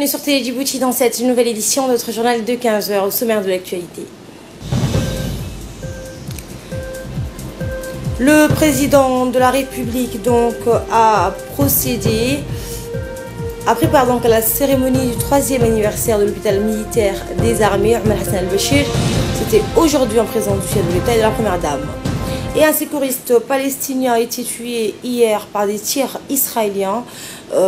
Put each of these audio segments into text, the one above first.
bienvenue sur Télé Djibouti dans cette nouvelle édition de notre journal de 15 h au sommaire de l'actualité. Le président de la République donc a préparé donc à la cérémonie du 3e anniversaire de l'hôpital militaire des armées Omar Hassan al-Bashir. C'était aujourd'hui en présence du chef de l'État et de la première dame. Et un sécuriste palestinien a été tué hier par des tirs israéliens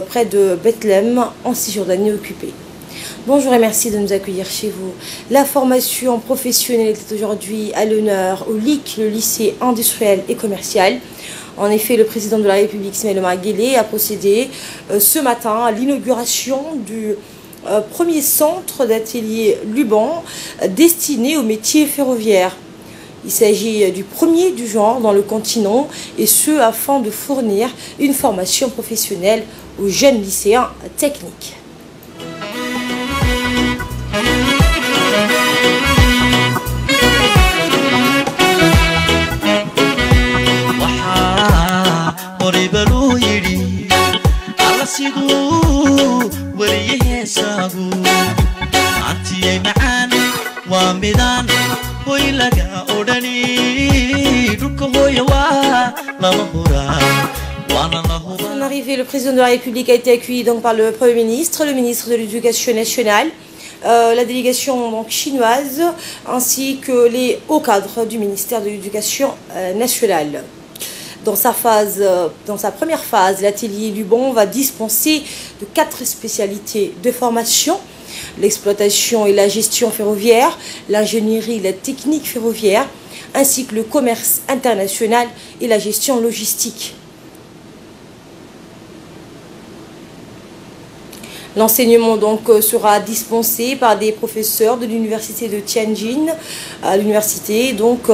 près de Bethléem en Cisjordanie occupée. Bonjour et merci de nous accueillir chez vous. La formation professionnelle était aujourd'hui à l'honneur au LIC, le lycée industriel et commercial. En effet, le président de la République, Ismaël Omar Guelleh, a procédé ce matin à l'inauguration du premier centre d'atelier Luban destiné aux métiers ferroviaires. Il s'agit du premier du genre dans le continent et ce afin de fournir une formation professionnelle aux jeunes lycéens techniques. Son arrivée, le président de la République a été accueilli donc par le Premier ministre, le ministre de l'Éducation nationale, la délégation donc chinoise, ainsi que les hauts cadres du ministère de l'Éducation nationale. Dans sa première phase, l'atelier Luban va dispenser de 4 spécialités de formation: l'exploitation et la gestion ferroviaire, l'ingénierie et la technique ferroviaire, ainsi que le commerce international et la gestion logistique. L'enseignement donc sera dispensé par des professeurs de l'université de Tianjin, à l'université donc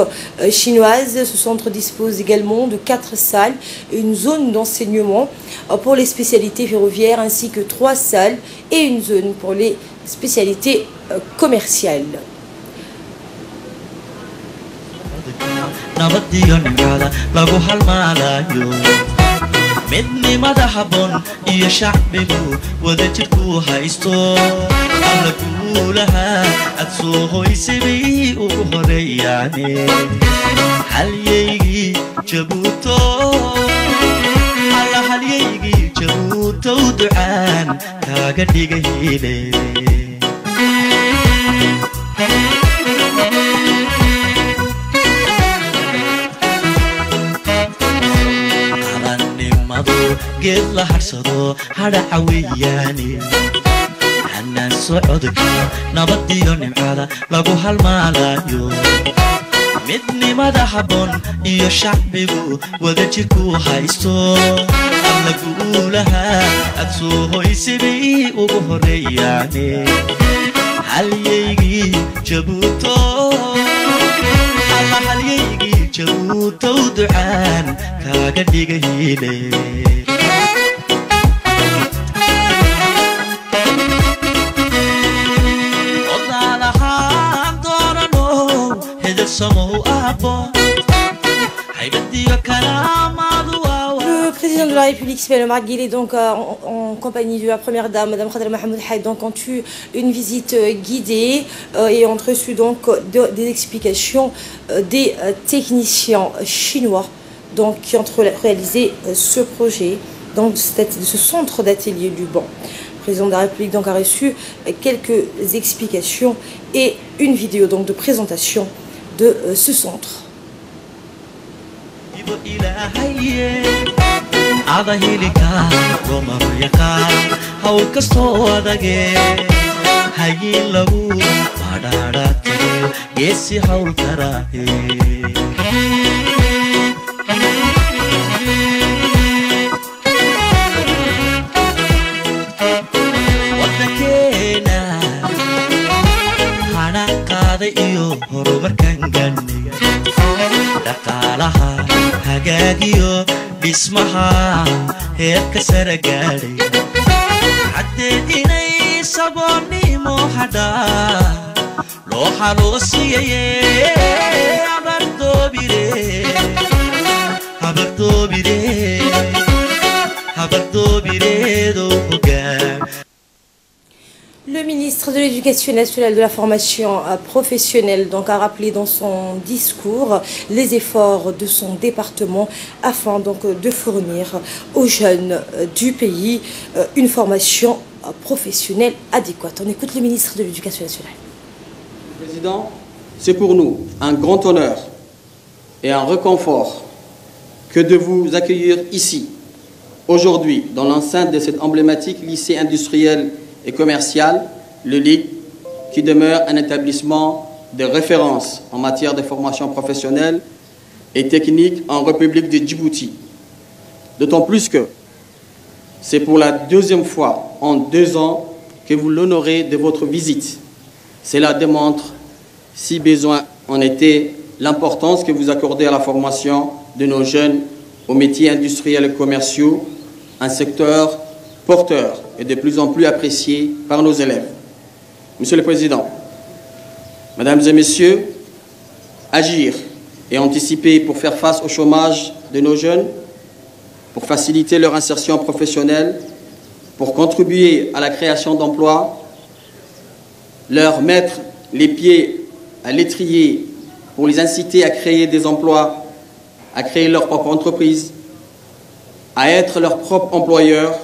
chinoise. Ce centre dispose également de 4 salles et une zone d'enseignement pour les spécialités ferroviaires, ainsi que 3 salles et une zone pour les spécialités commerciales. midnimada habboon iyo shacbigu wadajirku haysto alla guulaha aad soo hoysay ugu horeeyaane halyeygii jabuuto alla halyeygii jabuuto ducaan kaaga dhigayne geed la harsado hadhaca weeyaane hanaan socodka nabadiyo nimcada lagu halmaalayo midnimada habboon iyo shacbigu wadajirku haysto alla guulaha aad soo hoysay ugu horeeyaane halyeygii jabuuto alla halyeygii jabuuto ducaan kaaga dhigayne Le président de la République, Ismaël Omar Guelleh, donc en compagnie de la première dame, Madame Khadra Mohamed Haïd, donc ont eu une visite guidée et ont reçu donc des explications des techniciens chinois donc qui ont réalisé ce projet donc de ce centre d'atelier Luban. Le président de la République donc a reçu quelques explications et une vidéo donc de présentation de ce centre. dhaqaalaha hagaagiyo dhismaha heerka sare gaadhay caddeed inay saboonnimo hadhaa loo xaloosiyaye Le ministre de l'Éducation nationale et de la formation professionnelle donc, a rappelé dans son discours les efforts de son département afin donc, de fournir aux jeunes du pays une formation professionnelle adéquate. On écoute le ministre de l'Éducation nationale. Président, c'est pour nous un grand honneur et un réconfort que de vous accueillir ici, aujourd'hui, dans l'enceinte de cet emblématique lycée industriel et commercial, le LIC, qui demeure un établissement de référence en matière de formation professionnelle et technique en République de Djibouti. D'autant plus que c'est pour la deuxième fois en 2 ans que vous l'honorez de votre visite. Cela démontre, si besoin en était, l'importance que vous accordez à la formation de nos jeunes aux métiers industriels et commerciaux, un secteur porteur et de plus en plus apprécié par nos élèves. Monsieur le Président, Mesdames et Messieurs, agir et anticiper pour faire face au chômage de nos jeunes, pour faciliter leur insertion professionnelle, pour contribuer à la création d'emplois, leur mettre les pieds à l'étrier pour les inciter à créer des emplois, à créer leur propre entreprise, à être leur propre employeur,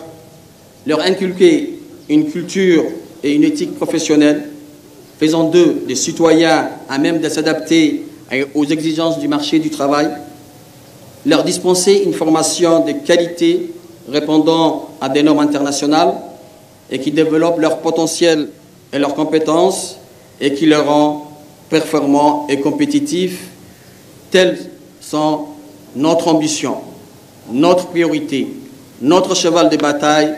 leur inculquer une culture et une éthique professionnelle, faisant d'eux des citoyens à même de s'adapter aux exigences du marché du travail, leur dispenser une formation de qualité répondant à des normes internationales et qui développe leur potentiel et leurs compétences et qui les rend performants et compétitifs. Telles sont notre ambition, notre priorité, notre cheval de bataille,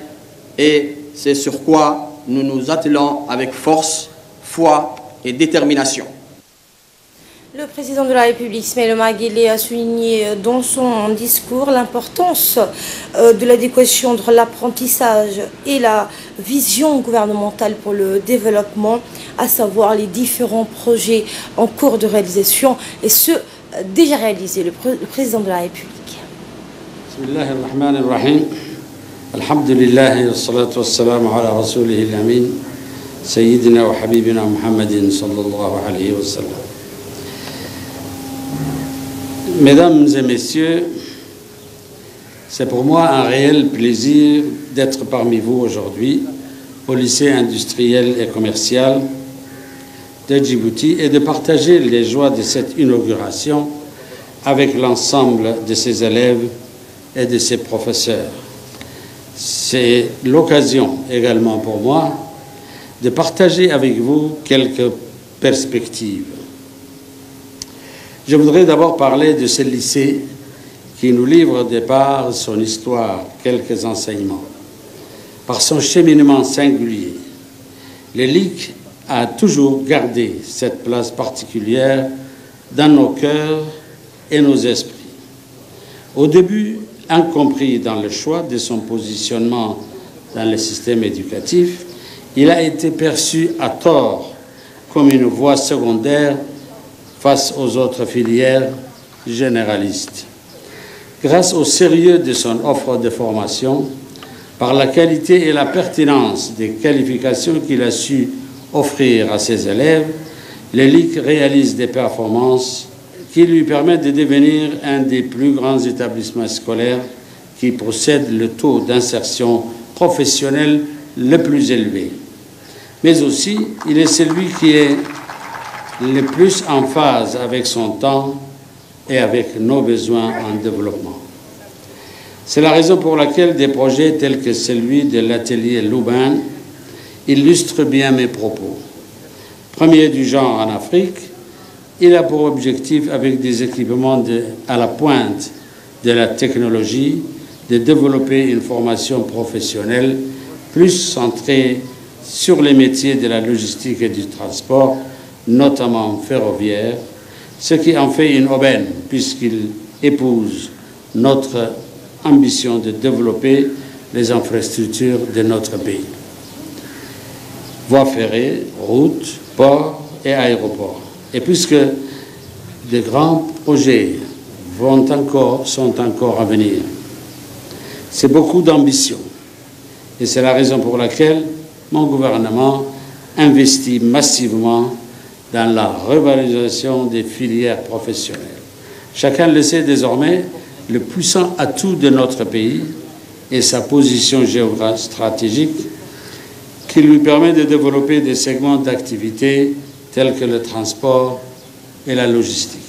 et c'est sur quoi nous nous attelons avec force, foi et détermination. Le président de la République, Ismaël Omar Guelleh, a souligné dans son discours l'importance de l'adéquation entre l'apprentissage et la vision gouvernementale pour le développement, à savoir les différents projets en cours de réalisation et ceux déjà réalisés. Le président de la République. Bismillahirrahmanirrahim. Alhamdulillah, wassalatu wassalamu ala rasulih al-amin, Sayyidina wa Habibina Muhammadin sallallahu alayhi wa sallam. Mesdames et messieurs, c'est pour moi un réel plaisir d'être parmi vous aujourd'hui au lycée industriel et commercial de Djibouti et de partager les joies de cette inauguration avec l'ensemble de ses élèves et de ses professeurs. C'est l'occasion également pour moi de partager avec vous quelques perspectives. Je voudrais d'abord parler de ce lycée qui nous livre de par son histoire quelques enseignements. Par son cheminement singulier, le LIC a toujours gardé cette place particulière dans nos cœurs et nos esprits. Au début, incompris dans le choix de son positionnement dans le système éducatif, il a été perçu à tort comme une voie secondaire face aux autres filières généralistes. Grâce au sérieux de son offre de formation, par la qualité et la pertinence des qualifications qu'il a su offrir à ses élèves, le LIC réalise des performances qui lui permettent de devenir un des plus grands établissements scolaires qui possède le taux d'insertion professionnelle le plus élevé. Mais aussi, il est celui qui est le plus en phase avec son temps et avec nos besoins en développement. C'est la raison pour laquelle des projets tels que celui de l'atelier Loubain illustrent bien mes propos. Premier du genre en Afrique, il a pour objectif, avec des équipements à la pointe de la technologie, de développer une formation professionnelle plus centrée sur les métiers de la logistique et du transport, notamment ferroviaire, ce qui en fait une aubaine puisqu'il épouse notre ambition de développer les infrastructures de notre pays. Voies ferrées, routes, ports et aéroports. Et puisque de grands projets sont encore à venir, c'est beaucoup d'ambition. Et c'est la raison pour laquelle mon gouvernement investi massivement dans la revalorisation des filières professionnelles. Chacun le sait désormais, le puissant atout de notre pays est sa position géographique stratégique qui lui permet de développer des segments d'activité tels que le transport et la logistique.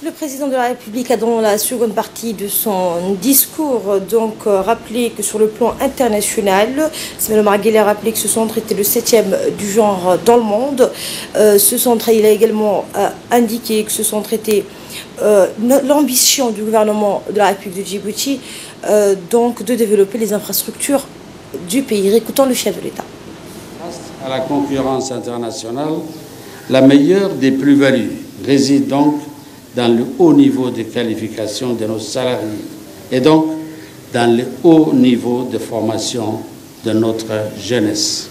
Le président de la République a dans la seconde partie de son discours rappelé que sur le plan international, Ismaël Omar Guelleh a rappelé que ce centre était le 7e du genre dans le monde. Ce centre, il a également indiqué que ce centre était l'ambition du gouvernement de la République de Djibouti, de développer les infrastructures du pays. Écoutons le chef de l'État. Face à la concurrence internationale, la meilleure des plus-values réside donc dans le haut niveau de qualification de nos salariés et donc dans le haut niveau de formation de notre jeunesse.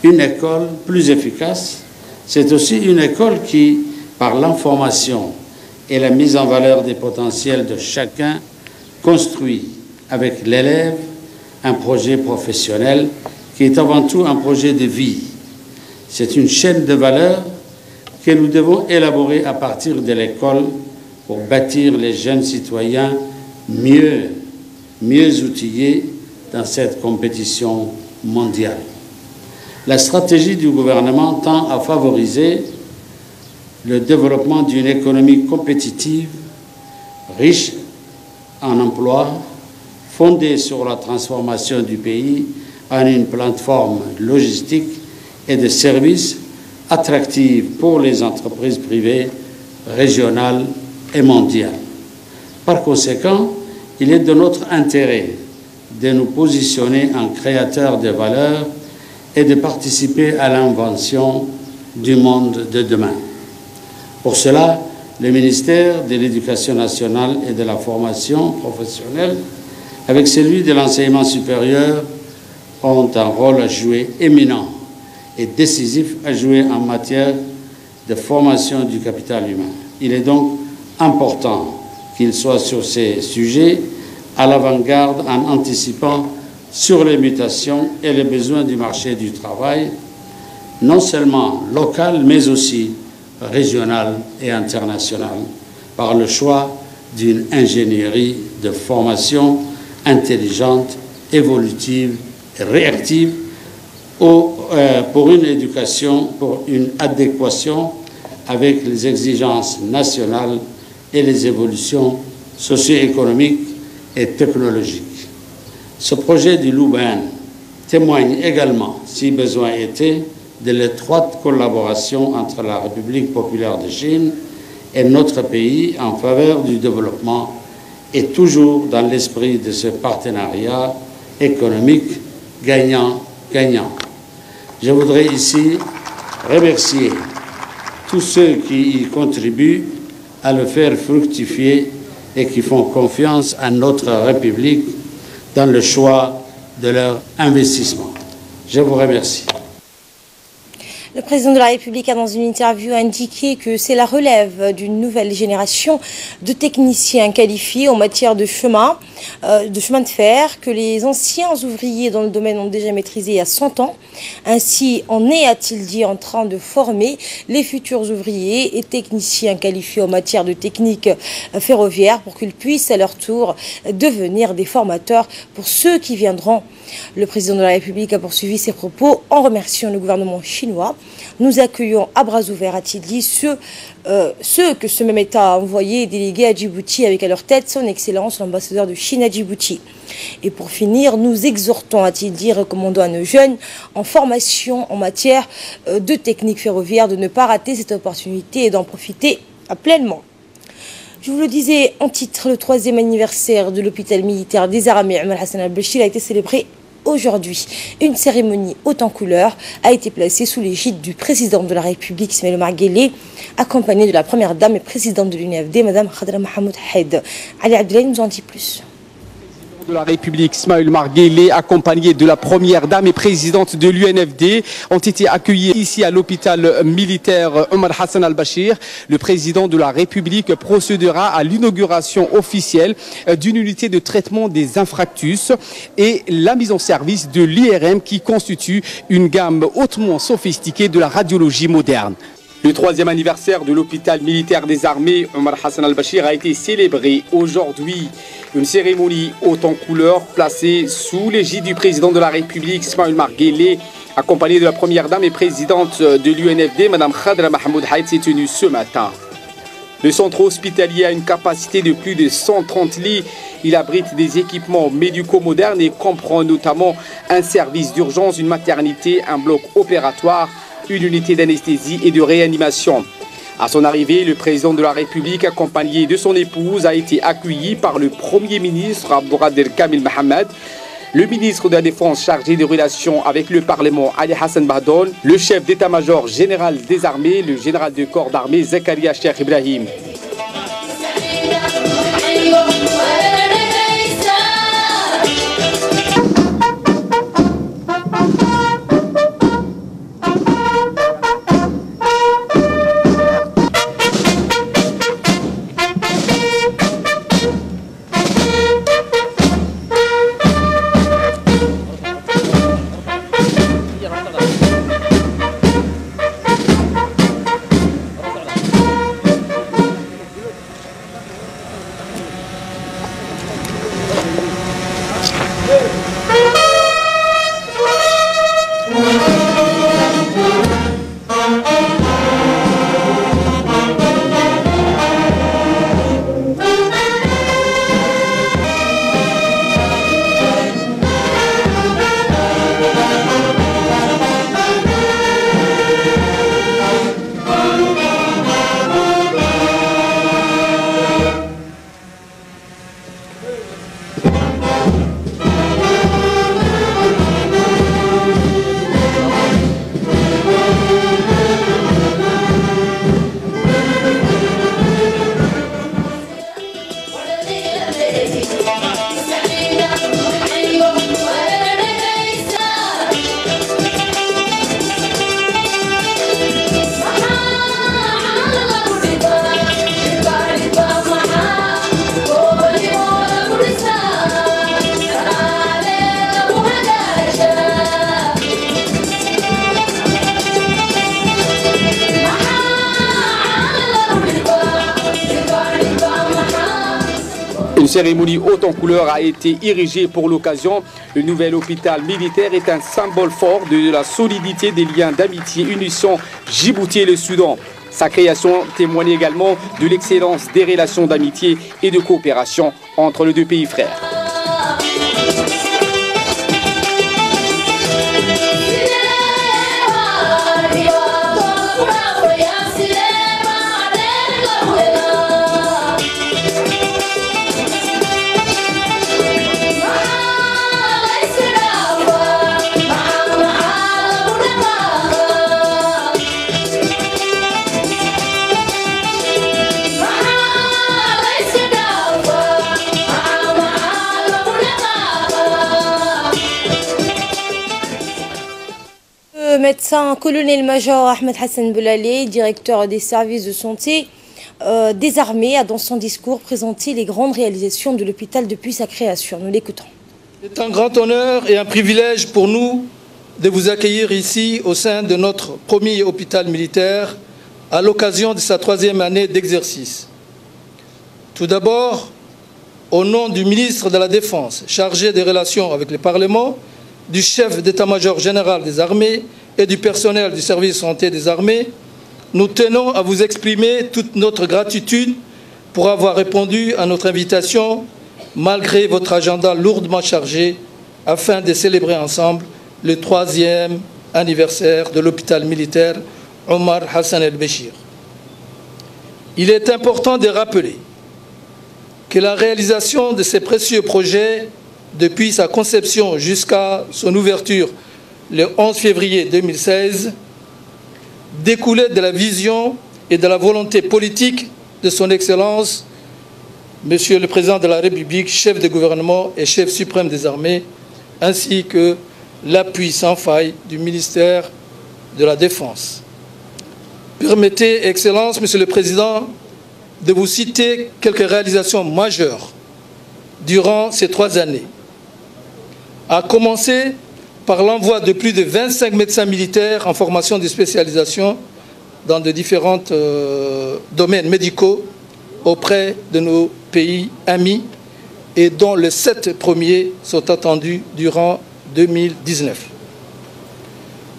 Une école plus efficace, c'est aussi une école qui, par l'information et la mise en valeur des potentiels de chacun, construit avec l'élève un projet professionnel qui est avant tout un projet de vie. C'est une chaîne de valeurs que nous devons élaborer à partir de l'école pour bâtir les jeunes citoyens mieux outillés dans cette compétition mondiale. La stratégie du gouvernement tend à favoriser le développement d'une économie compétitive, riche en emplois, fondée sur la transformation du pays en une plateforme logistique et de services attractive pour les entreprises privées, régionales et mondiales. Par conséquent, il est de notre intérêt de nous positionner en créateurs de valeur et de participer à l'invention du monde de demain. Pour cela, le ministère de l'Éducation nationale et de la formation professionnelle, avec celui de l'enseignement supérieur, ont un rôle à jouer éminent et décisif à jouer en matière de formation du capital humain. Il est donc important qu'il soit sur ces sujets à l'avant-garde en anticipant sur les mutations et les besoins du marché du travail, non seulement local mais aussi régional et international, par le choix d'une ingénierie de formation intelligente, évolutive et réactive pour une éducation, pour une adéquation avec les exigences nationales et les évolutions socio-économiques et technologiques. Ce projet du Loubain témoigne également, si besoin était, de l'étroite collaboration entre la République populaire de Chine et notre pays en faveur du développement et toujours dans l'esprit de ce partenariat économique gagnant-gagnant. Je voudrais ici remercier tous ceux qui y contribuent à le faire fructifier et qui font confiance à notre République dans le choix de leur investissement. Je vous remercie. Le président de la République a dans une interview indiqué que c'est la relève d'une nouvelle génération de techniciens qualifiés en matière de chemin de fer que les anciens ouvriers dans le domaine ont déjà maîtrisé à 100 ans. Ainsi, on est, a-t-il dit, en train de former les futurs ouvriers et techniciens qualifiés en matière de technique ferroviaire pour qu'ils puissent à leur tour devenir des formateurs pour ceux qui viendront. Le président de la République a poursuivi ses propos en remerciant le gouvernement chinois. Nous accueillons à bras ouverts, a-t-il dit, ceux que ce même État a envoyés et délégués à Djibouti avec à leur tête son Excellence l'ambassadeur de Chine à Djibouti. Et pour finir, nous exhortons, a-t-il dit, recommandons à nos jeunes en formation en matière de technique ferroviaire de ne pas rater cette opportunité et d'en profiter pleinement. Je vous le disais en titre, le 3e anniversaire de l'hôpital militaire des armées Omar Hassan al-Bashir a été célébré aujourd'hui. Une cérémonie haute en couleurs a été placée sous l'égide du président de la République, Ismaël Omar Guelleh, accompagné de la première dame et présidente de l'UNFD, Madame Khadra Mohamed Haid. Ali Abdoulaye nous en dit plus. de la République, Ismaël Marguerite, accompagné de la première dame et présidente de l'UNFD, ont été accueillis ici à l'hôpital militaire Omar Hassan al-Bashir. Le président de la République procédera à l'inauguration officielle d'une unité de traitement des infarctus et la mise en service de l'IRM qui constitue une gamme hautement sophistiquée de la radiologie moderne. Le 3e anniversaire de l'hôpital militaire des armées Omar Hassan al-Bashir a été célébré aujourd'hui. Une cérémonie haute en couleur placée sous l'égide du président de la République, Ismaël Marguerite, accompagné de la première dame et présidente de l'UNFD, Mme Khadra Mahmoud Haït, s'est tenue ce matin. Le centre hospitalier a une capacité de plus de 130 lits. Il abrite des équipements médicaux modernes et comprend notamment un service d'urgence, une maternité, un bloc opératoire, une unité d'anesthésie et de réanimation. À son arrivée, le président de la République, accompagné de son épouse, a été accueilli par le Premier ministre Abdourader Kamil Mohamed, le ministre de la Défense chargé des relations avec le Parlement Ali Hassan Bahdoun, le chef d'état-major général des armées, le général de corps d'armée Zakaria Cheikh Ibrahim. Une cérémonie haute en couleur a été érigée pour l'occasion. Le nouvel hôpital militaire est un symbole fort de la solidité des liens d'amitié unissant Djibouti et le Soudan. Sa création témoigne également de l'excellence des relations d'amitié et de coopération entre les deux pays frères. Médecin colonel-major Ahmed Hassan Boulalé, directeur des services de santé des armées, a dans son discours présenté les grandes réalisations de l'hôpital depuis sa création. Nous l'écoutons. C'est un grand honneur et un privilège pour nous de vous accueillir ici au sein de notre premier hôpital militaire à l'occasion de sa 3e année d'exercice. Tout d'abord, au nom du ministre de la Défense chargé des relations avec le Parlement, du chef d'état-major général des armées et du personnel du service de santé des armées, nous tenons à vous exprimer toute notre gratitude pour avoir répondu à notre invitation malgré votre agenda lourdement chargé afin de célébrer ensemble le 3e anniversaire de l'hôpital militaire Omar Hassan al-Bashir. Il est important de rappeler que la réalisation de ces précieux projets depuis sa conception jusqu'à son ouverture le 11 février 2016, découlait de la vision et de la volonté politique de son Excellence, Monsieur le Président de la République, chef de gouvernement et chef suprême des armées, ainsi que l'appui sans faille du ministère de la Défense. Permettez, Excellences, Monsieur le Président, de vous citer quelques réalisations majeures durant ces 3 années. À commencer par l'envoi de plus de 25 médecins militaires en formation de spécialisation dans de différents domaines médicaux auprès de nos pays amis et dont les 7 premiers sont attendus durant 2019.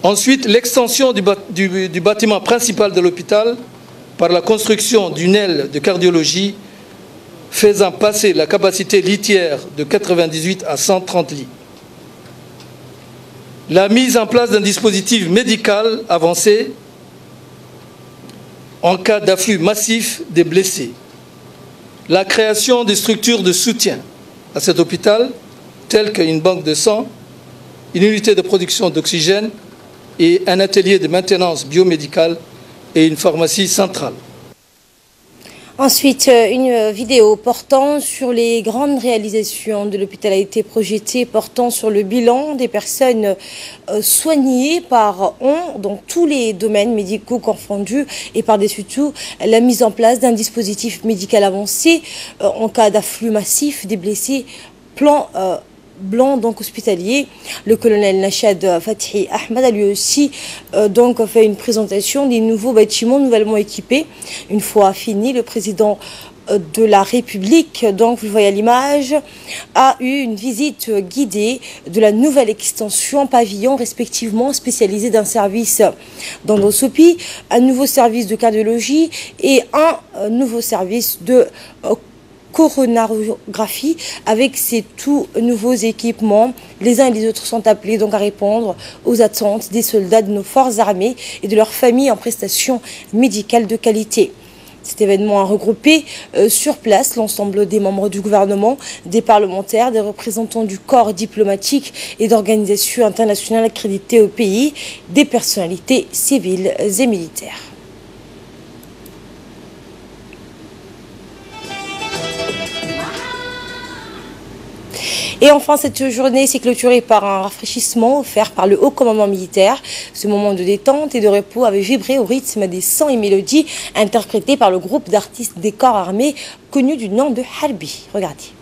Ensuite, l'extension du bâtiment principal de l'hôpital par la construction d'une aile de cardiologie faisant passer la capacité litière de 98 à 130 lits. La mise en place d'un dispositif médical avancé en cas d'afflux massif des blessés. La création de structures de soutien à cet hôpital, telles qu'une banque de sang, une unité de production d'oxygène et un atelier de maintenance biomédicale et une pharmacie centrale. Ensuite, une vidéo portant sur les grandes réalisations de l'hôpital a été projetée, portant sur le bilan des personnes soignées par ON dans tous les domaines médicaux confondus et par-dessus tout la mise en place d'un dispositif médical avancé en cas d'afflux massif des blessés, plan blanc donc hospitalier. Le colonel Nachad Fathi Ahmed a lui aussi donc fait une présentation des nouveaux bâtiments nouvellement équipés. Une fois fini, le président de la République, donc vous le voyez à l'image, a eu une visite guidée de la nouvelle extension pavillon respectivement spécialisé d'un service d'endoscopie, un nouveau service de cardiologie et un nouveau service de coronarographie. Avec ces tout nouveaux équipements, les uns et les autres sont appelés donc à répondre aux attentes des soldats de nos forces armées et de leurs familles en prestations médicales de qualité. Cet événement a regroupé sur place l'ensemble des membres du gouvernement, des parlementaires, des représentants du corps diplomatique et d'organisations internationales accréditées au pays, des personnalités civiles et militaires. Et enfin, cette journée s'est clôturée par un rafraîchissement offert par le haut commandement militaire. Ce moment de détente et de repos avait vibré au rythme des sons et mélodies interprétés par le groupe d'artistes des corps armés connu du nom de Harbi. Regardez.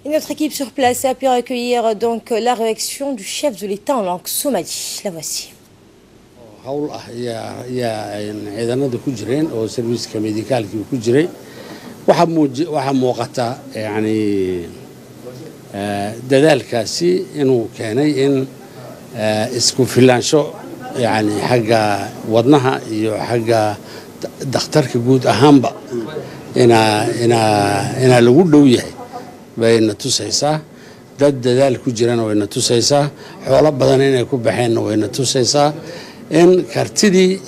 Notre équipe sur place a pu accueillir donc la réaction du chef de l'État en langue somali. La voici. hawl ah yaa ciidanada ku jireen oo serviceka medicalkii ku jiray waxa muuqata yani dadaalkaasi inuu keenay in isku filaansho yani xagga wadnaha iyo xagga dhakhtarka guud ahaanba ina lagu dhow yahay bayna tusaysaa dad dadaal ku jirana wayna tusaysaa xoolo badan inay ku baxeen wayna tusaysaa in kartidii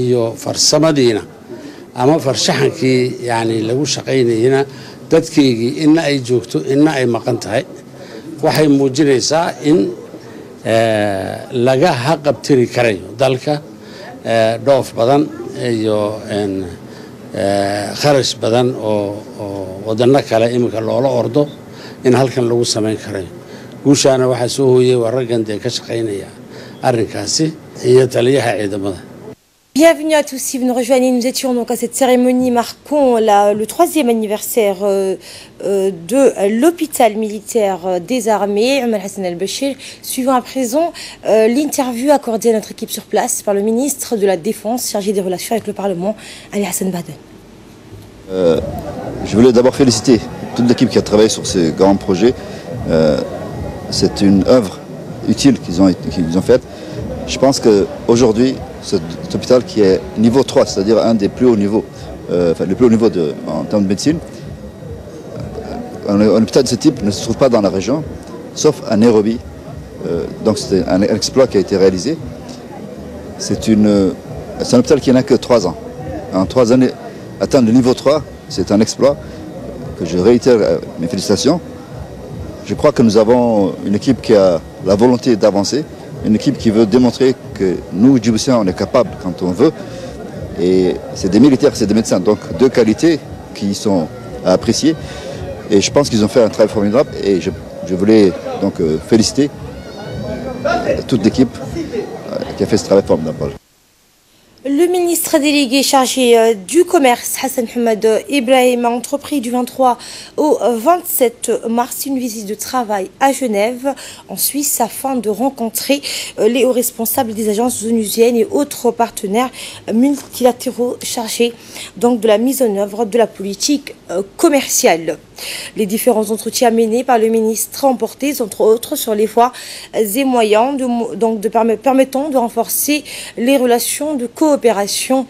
iyo farsamadiina ama farshaxankii yani lagu shaqaynayna dadkeygii inna ay joogto inna ay maqan tahay waxay muujinaysaa in laga haqabtiri karayo dalka dhoof badan iyo kharash badan oo wadano kale iminka loola ordo in halkan lagu samayn karayo guushaana waxaa soo hooyey waa raggan dee ka shaqaynaya arrinkaasi iyo taliyaha ciidamada. Bienvenue à tous si vous nous rejoignez. Nous étions donc à cette cérémonie marquant le 3e anniversaire de l'hôpital militaire des armées, Omar Hassan al-Bashir. Suivant à présent l'interview accordée à notre équipe sur place par le ministre de la Défense chargé des relations avec le Parlement, Ali Hassan Baden. Je voulais d'abord féliciter toute l'équipe qui a travaillé sur ce grand projet. C'est une œuvre utile qu'ils ont faite. Je pense qu'aujourd'hui, cet hôpital qui est niveau 3, c'est-à-dire un des plus hauts niveaux, le plus haut niveau en termes de médecine, un hôpital de ce type ne se trouve pas dans la région, sauf à Nairobi. Donc c'est un exploit qui a été réalisé. C'est un hôpital qui n'a que 3 ans. En 3 années, atteindre le niveau 3, c'est un exploit que je réitère mes félicitations. Je crois que nous avons une équipe qui a la volonté d'avancer, une équipe qui veut démontrer que nous, Djiboutiens, on est capable quand on veut. Et c'est des militaires, c'est des médecins, donc deux qualités qui sont à apprécier. Et je pense qu'ils ont fait un travail formidable et je voulais donc féliciter toute l'équipe qui a fait ce travail formidable. Le ministre délégué chargé du commerce, Hassan Hamad Ibrahim, a entrepris du 23 au 27 mars une visite de travail à Genève, en Suisse, afin de rencontrer les hauts responsables des agences onusiennes et autres partenaires multilatéraux chargés donc de la mise en œuvre de la politique commerciale. Les différents entretiens menés par le ministre ont porté, entre autres, sur les voies et moyens permettant de renforcer les relations de coopération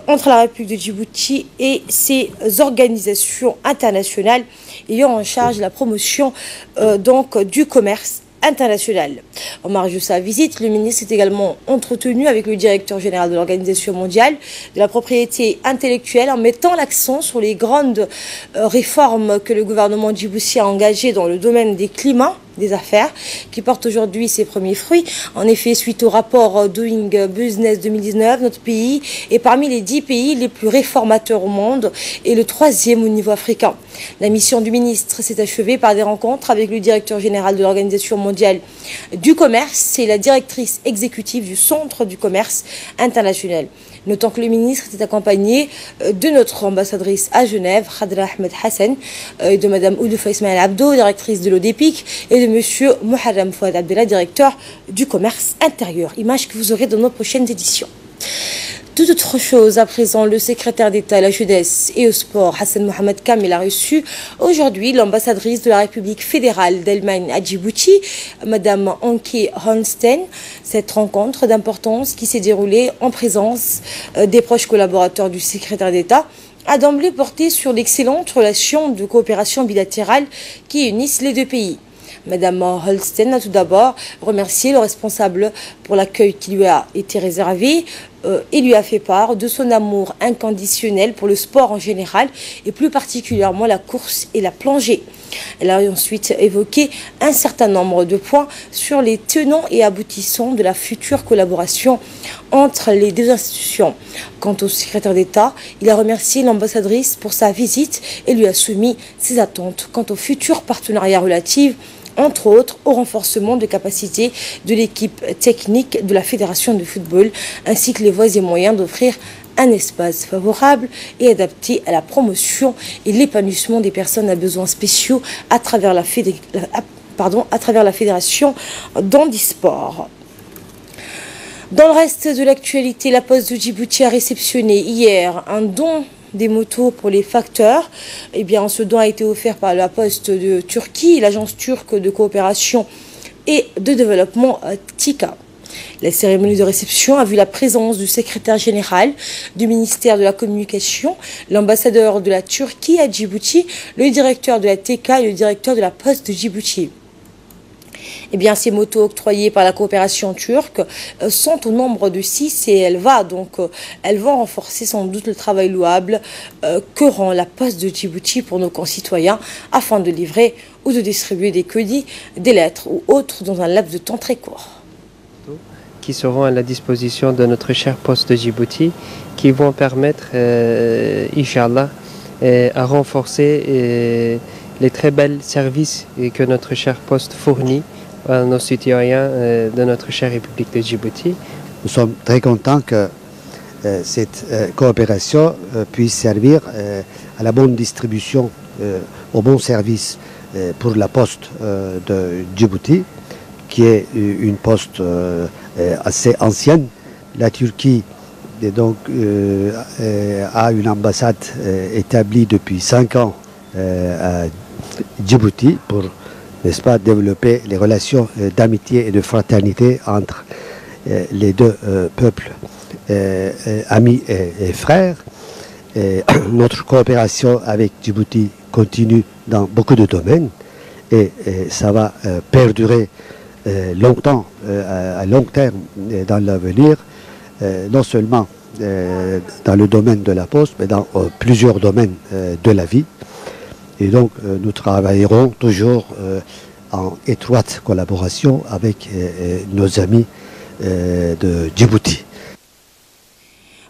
entre la République de Djibouti et ses organisations internationales ayant en charge la promotion du commerce international. En marge de sa visite, le ministre s'est également entretenu avec le directeur général de l'Organisation mondiale de la propriété intellectuelle en mettant l'accent sur les grandes réformes que le gouvernement djiboutien a engagées dans le domaine des climats, des affaires, qui portent aujourd'hui ses premiers fruits. En effet, suite au rapport Doing Business 2019, notre pays est parmi les 10 pays les plus réformateurs au monde et le 3e au niveau africain. La mission du ministre s'est achevée par des rencontres avec le directeur général de l'Organisation mondiale du commerce et la directrice exécutive du Centre du commerce international. Notant que le ministre était accompagné de notre ambassadrice à Genève, Khadra Ahmed Hassan, et de Mme Oudoufa Ismaël Abdo, directrice de l'ODEPIC, et de M. Moharram Fouad Abdellah, directeur du commerce intérieur. Image que vous aurez dans nos prochaines éditions. Toute autre chose, à présent, le secrétaire d'État à la jeunesse et au sport, Hassan Mohamed Kamel, a reçu aujourd'hui l'ambassadrice de la République fédérale d'Allemagne à Djibouti, Mme Anke Holstein. Cette rencontre d'importance qui s'est déroulée en présence des proches collaborateurs du secrétaire d'État a d'emblée porté sur l'excellente relation de coopération bilatérale qui unissent les deux pays. Madame Holstein a tout d'abord remercié le responsable pour l'accueil qui lui a été réservé et lui a fait part de son amour inconditionnel pour le sport en général et plus particulièrement la course et la plongée. Elle a ensuite évoqué un certain nombre de points sur les tenants et aboutissants de la future collaboration entre les deux institutions. Quant au secrétaire d'État, il a remercié l'ambassadrice pour sa visite et lui a soumis ses attentes quant au futur partenariat relatif, entre autres au renforcement de capacités de l'équipe technique de la Fédération de football, ainsi que les voies et moyens d'offrir un espace favorable et adapté à la promotion et l'épanouissement des personnes à besoins spéciaux à travers la Fédération d'handisport. Dans le reste de l'actualité, la Poste de Djibouti a réceptionné hier un don des motos pour les facteurs. Eh bien, ce don a été offert par la Poste de Turquie, l'agence turque de coopération et de développement TICA. La cérémonie de réception a vu la présence du secrétaire général du ministère de la Communication, l'ambassadeur de la Turquie à Djibouti, le directeur de la TICA et le directeur de la Poste de Djibouti. Eh bien, ces motos octroyées par la coopération turque sont au nombre de 6 et elles vont renforcer sans doute le travail louable que rend la poste de Djibouti pour nos concitoyens afin de livrer ou de distribuer des colis, des lettres ou autres dans un laps de temps très court. Qui seront à la disposition de notre cher poste de Djibouti, qui vont permettre, Inch'Allah, à renforcer les très belles services que notre cher poste fournit à nos citoyens de notre chère République de Djibouti. Nous sommes très contents que cette coopération puisse servir à la bonne distribution, au bon service pour la poste de Djibouti, qui est une poste assez ancienne. La Turquie donc, a une ambassade établie depuis 5 ans à Djibouti pour, n'est-ce pas, développer les relations d'amitié et de fraternité entre les deux peuples amis et frères. Et notre coopération avec Djibouti continue dans beaucoup de domaines et ça va perdurer longtemps, à long terme dans l'avenir, non seulement dans le domaine de la poste, mais dans plusieurs domaines de la vie. Et donc nous travaillerons toujours en étroite collaboration avec nos amis de Djibouti.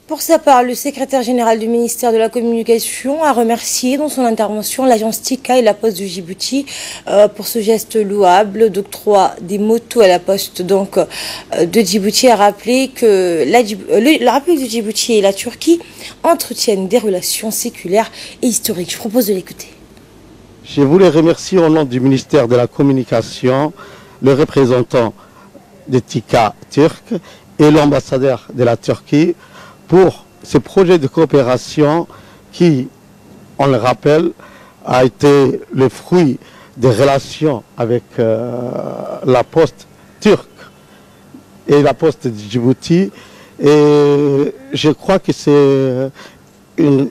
Pour sa part, le secrétaire général du ministère de la Communication a remercié dans son intervention l'agence TICA et la Poste de Djibouti pour ce geste louable d'octroi des motos à la Poste donc, de Djibouti. A rappelé que la République de Djibouti et la Turquie entretiennent des relations séculaires et historiques. Je propose de l'écouter. Je voulais remercier au nom du ministère de la Communication le représentant de TICA turc et l'ambassadeur de la Turquie pour ce projet de coopération qui, on le rappelle, a été le fruit des relations avec la poste turque et la poste de Djibouti. Et je crois que c'est une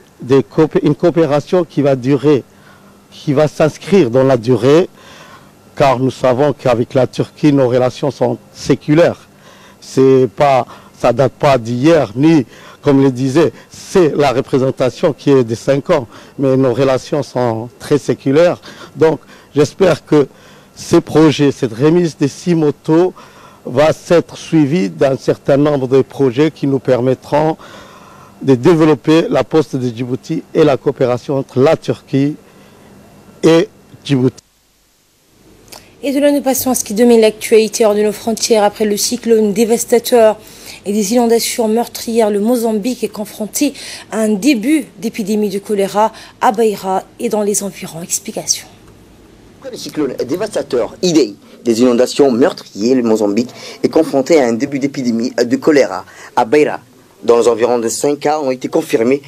coopération qui va durer, qui va s'inscrire dans la durée, car nous savons qu'avec la Turquie, nos relations sont séculaires. Ça ne date pas d'hier, ni, comme le disait, c'est la représentation qui est de 5 ans, mais nos relations sont très séculaires. Donc, j'espère que ces projets, cette remise des 6 motos, va s'être suivie d'un certain nombre de projets qui nous permettront de développer la poste de Djibouti et la coopération entre la Turquie et Djibouti. Et de là, nous passons à ce qui domine l'actualité hors de nos frontières. Après le cyclone dévastateur et des inondations meurtrières, le Mozambique est confronté à un début d'épidémie de choléra à Beira et dans les environs. Explication. Après le cyclone dévastateur Idai, des inondations meurtrières, le Mozambique est confronté à un début d'épidémie de choléra à Beira. Dans les environs de 5 cas ont été confirmés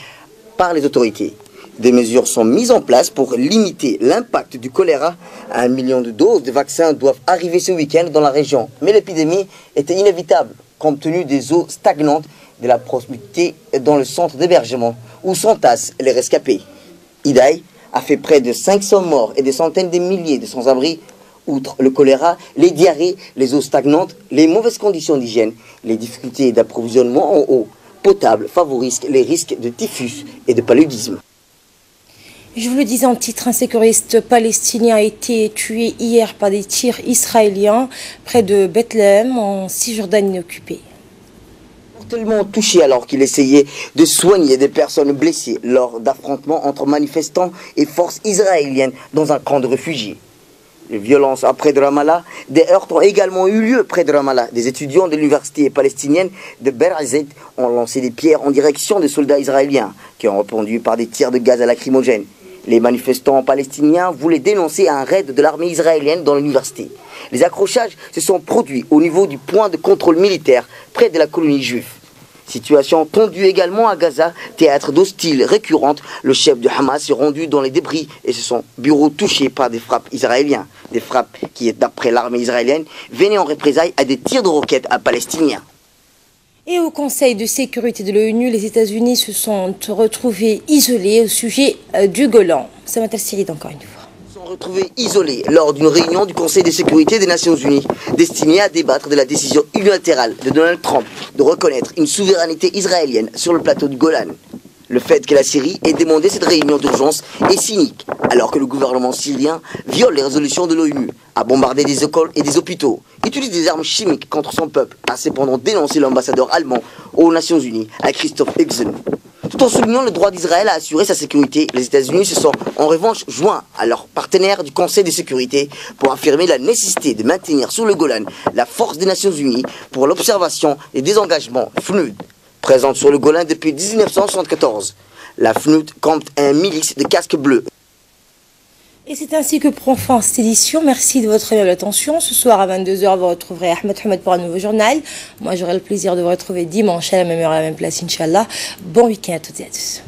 par les autorités. Des mesures sont mises en place pour limiter l'impact du choléra. 1 million de doses de vaccins doivent arriver ce week-end dans la région. Mais l'épidémie était inévitable compte tenu des eaux stagnantes de la proximité dans le centre d'hébergement où s'entassent les rescapés. Idai a fait près de 500 morts et des centaines de milliers de sans-abri. Outre le choléra, les diarrhées, les eaux stagnantes, les mauvaises conditions d'hygiène, les difficultés d'approvisionnement en eau potable favorisent les risques de typhus et de paludisme. Je vous le disais en titre, un sécuriste palestinien a été tué hier par des tirs israéliens près de Bethléem en Cisjordanie occupée. Mortellement touché alors qu'il essayait de soigner des personnes blessées lors d'affrontements entre manifestants et forces israéliennes dans un camp de réfugiés. Les violences près de Ramallah, des heurts ont également eu lieu près de Ramallah. Des étudiants de l'université palestinienne de Berazet ont lancé des pierres en direction des soldats israéliens qui ont répondu par des tirs de gaz à lacrymogène. Les manifestants palestiniens voulaient dénoncer un raid de l'armée israélienne dans l'université. Les accrochages se sont produits au niveau du point de contrôle militaire près de la colonie juive. Situation tendue également à Gaza, théâtre d'hostiles récurrentes. Le chef de Hamas s'est rendu dans les débris et son bureau touché par des frappes israéliennes. Des frappes qui, d'après l'armée israélienne, venaient en représailles à des tirs de roquettes à Palestiniens. Et au Conseil de sécurité de l'ONU, les États-Unis se sont retrouvés isolés au sujet du Golan. Ça m'intéresse encore une fois. Ils sont retrouvé isolé lors d'une réunion du Conseil de sécurité des Nations Unies destinée à débattre de la décision unilatérale de Donald Trump de reconnaître une souveraineté israélienne sur le plateau du Golan. Le fait que la Syrie ait demandé cette réunion d'urgence est cynique, alors que le gouvernement syrien viole les résolutions de l'ONU, a bombardé des écoles et des hôpitaux, utilise des armes chimiques contre son peuple, a cependant dénoncé l'ambassadeur allemand aux Nations Unies, à Christoph Hexen. Tout en soulignant le droit d'Israël à assurer sa sécurité, les États-Unis se sont en revanche joints à leurs partenaires du Conseil de sécurité pour affirmer la nécessité de maintenir sur le Golan la force des Nations Unies pour l'observation des désengagements FNUD. Présente sur le Golan depuis 1974. La FNUD compte un milice de casques bleus. Et c'est ainsi que prend fin cette édition. Merci de votre aimable attention. Ce soir à 22h, vous retrouverez Ahmed Hamed pour un nouveau journal. Moi, j'aurai le plaisir de vous retrouver dimanche à la même heure, à la même place, Inch'Allah. Bon week-end à toutes et à tous.